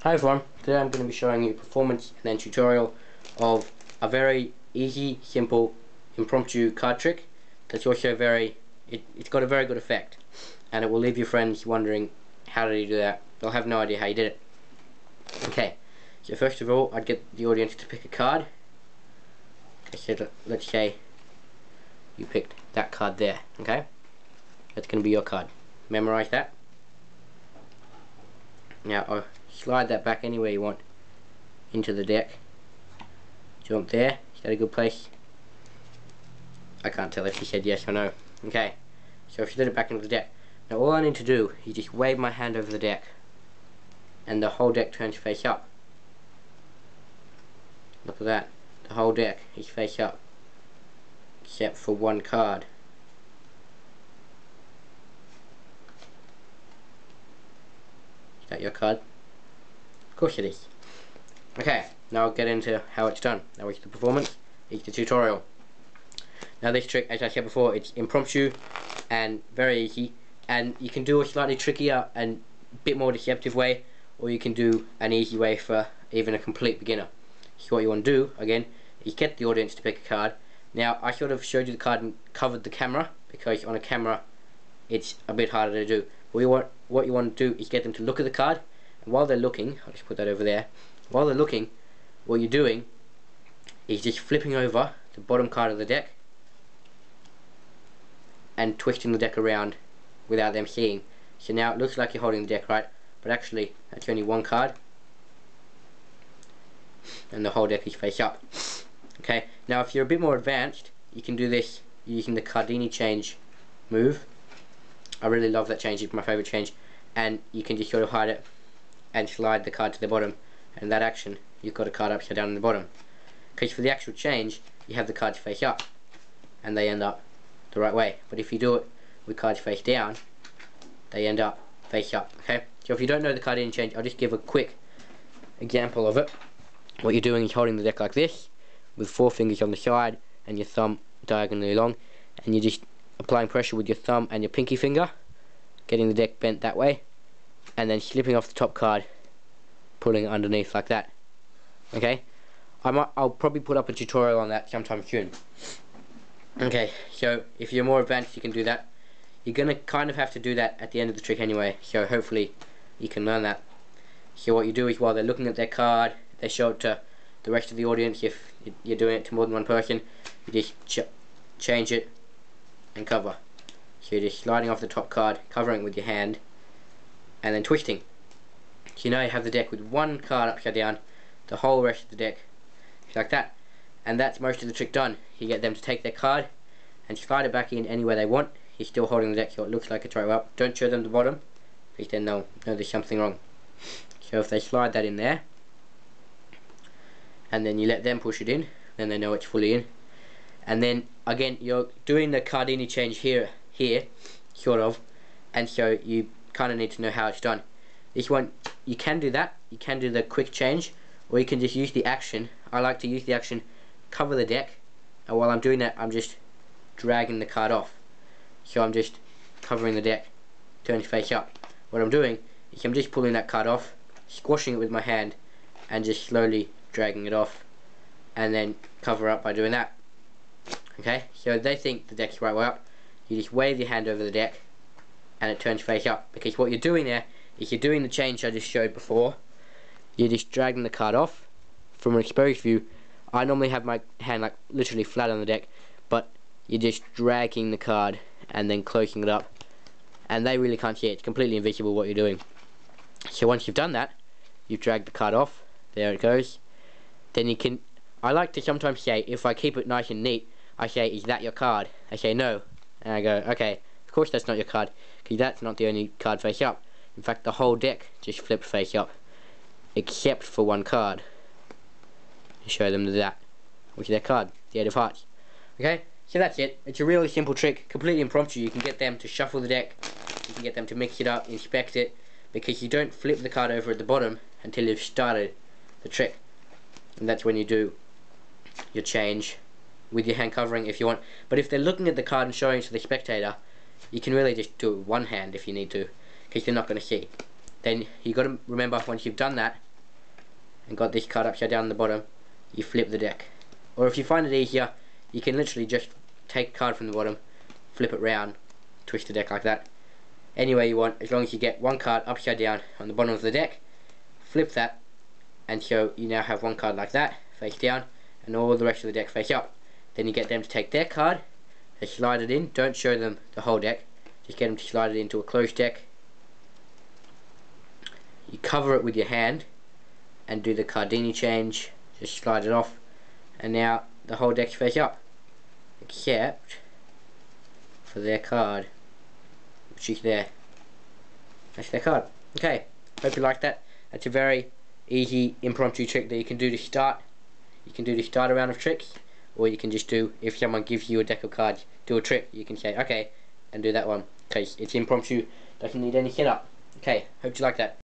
Hi everyone, today I'm going to be showing you a performance and then tutorial of a very easy, simple, impromptu card trick that's also it's got a very good effect, and it will leave your friends wondering how did he do that. They'll have no idea how you did it. Okay, so first of all I'd get the audience to pick a card. Okay, so let's say you picked that card there, okay? That's going to be your card. Memorize that. Now I'll slide that back anywhere you want into the deck. Jump there. Is that a good place? I can't tell if she said yes or no. Okay, so I've slid it back into the deck. Now all I need to do is just wave my hand over the deck and the whole deck turns face up. Look at that. The whole deck is face up except for one card. Is that your card? Of course it is. Okay, now I'll get into how it's done. Now it's the performance, it's the tutorial. Now this trick, as I said before, it's impromptu and very easy, and you can do a slightly trickier and bit more deceptive way, or you can do an easy way for even a complete beginner. So what you want to do, again, is get the audience to pick a card. Now I sort of showed you the card and covered the camera, because on a camera it's a bit harder to do. What you want to do is get them to look at the card, and while they're looking, I'll just put that over there, while they're looking, what you're doing is just flipping over the bottom card of the deck and twisting the deck around without them seeing. So now it looks like you're holding the deck, right? But actually that's only one card and the whole deck is face up. Okay, now if you're a bit more advanced, you can do this using the Cardini change move. I really love that change, it's my favourite change, and you can just sort of hide it and slide the card to the bottom, and that action you've got a card upside down in the bottom. Because for the actual change you have the cards face up and they end up the right way, but if you do it with cards face down they end up face up. Okay, so if you don't know the Cardini change, I'll just give a quick example of it. What you're doing is holding the deck like this with 4 fingers on the side and your thumb diagonally along, and you're just applying pressure with your thumb and your pinky finger, getting the deck bent that way, and then slipping off the top card, pulling it underneath like that. Okay, I'll probably put up a tutorial on that sometime soon. Okay, so if you're more advanced you can do that. You're gonna kind of have to do that at the end of the trick anyway, so hopefully you can learn that. So what you do is while they're looking at their card, they show it to the rest of the audience. If you're doing it to more than one person, you just change it and cover. So you're just sliding off the top card, covering it with your hand, and then twisting. So now you have the deck with one card upside down, the whole rest of the deck is like that. And that's most of the trick done. You get them to take their card and slide it back in anywhere they want. You're still holding the deck so it looks like it's right up. Don't show them the bottom, because then they'll know there's something wrong. So if they slide that in there, and then you let them push it in, then they know it's fully in. And then again you're doing the Cardini change here sort of, and so you kind of need to know how it's done. This one you can do that, you can do the quick change, or you can just use the action. I like to use the action, cover the deck, and while I'm doing that I'm just dragging the card off. So I'm just covering the deck, turning face up. What I'm doing is I'm just pulling that card off, squashing it with my hand, and just slowly dragging it off, and then cover up by doing that. Okay, so they think the deck's right way up. You just wave your hand over the deck and it turns face up, because what you're doing there is you're doing the change I just showed before. You're just dragging the card off. From an exposed view, I normally have my hand like literally flat on the deck, but you're just dragging the card and then closing it up, and they really can't see it. It's completely invisible what you're doing. So once you've done that, you've dragged the card off, there it goes. Then you can, I like to sometimes say, if I keep it nice and neat, I say, is that your card? I say no, and I go, okay, of course that's not your card, because that's not the only card face up. In fact the whole deck just flipped face up except for one card. Show them that, which is their card, the 8 of Hearts. Okay, so that's it. It's a really simple trick, completely impromptu. You can get them to shuffle the deck, you can get them to mix it up, inspect it, because you don't flip the card over at the bottom until you've started the trick, and that's when you do your change with your hand covering if you want. But if they're looking at the card and showing it to the spectator, you can really just do it with one hand if you need to, because they're not going to see. Then you got to remember, once you've done that, and got this card upside down on the bottom, you flip the deck. Or if you find it easier, you can literally just take a card from the bottom, flip it round, twist the deck like that. Any way you want, as long as you get one card upside down on the bottom of the deck, flip that, and so you now have one card like that, face down, and all the rest of the deck face up. Then you get them to take their card, they slide it in, don't show them the whole deck, just get them to slide it into a closed deck. You cover it with your hand, and do the Cardini change, just slide it off, and now the whole deck's face up, except for their card, which is there. That's their card. Okay, hope you like that. That's a very easy impromptu trick that you can do to start. You can do to start a round of tricks, or you can just do, if someone gives you a deck of cards, do a trick, you can say okay, and do that one. Okay, it's impromptu, doesn't need any setup. Okay, hope you like that.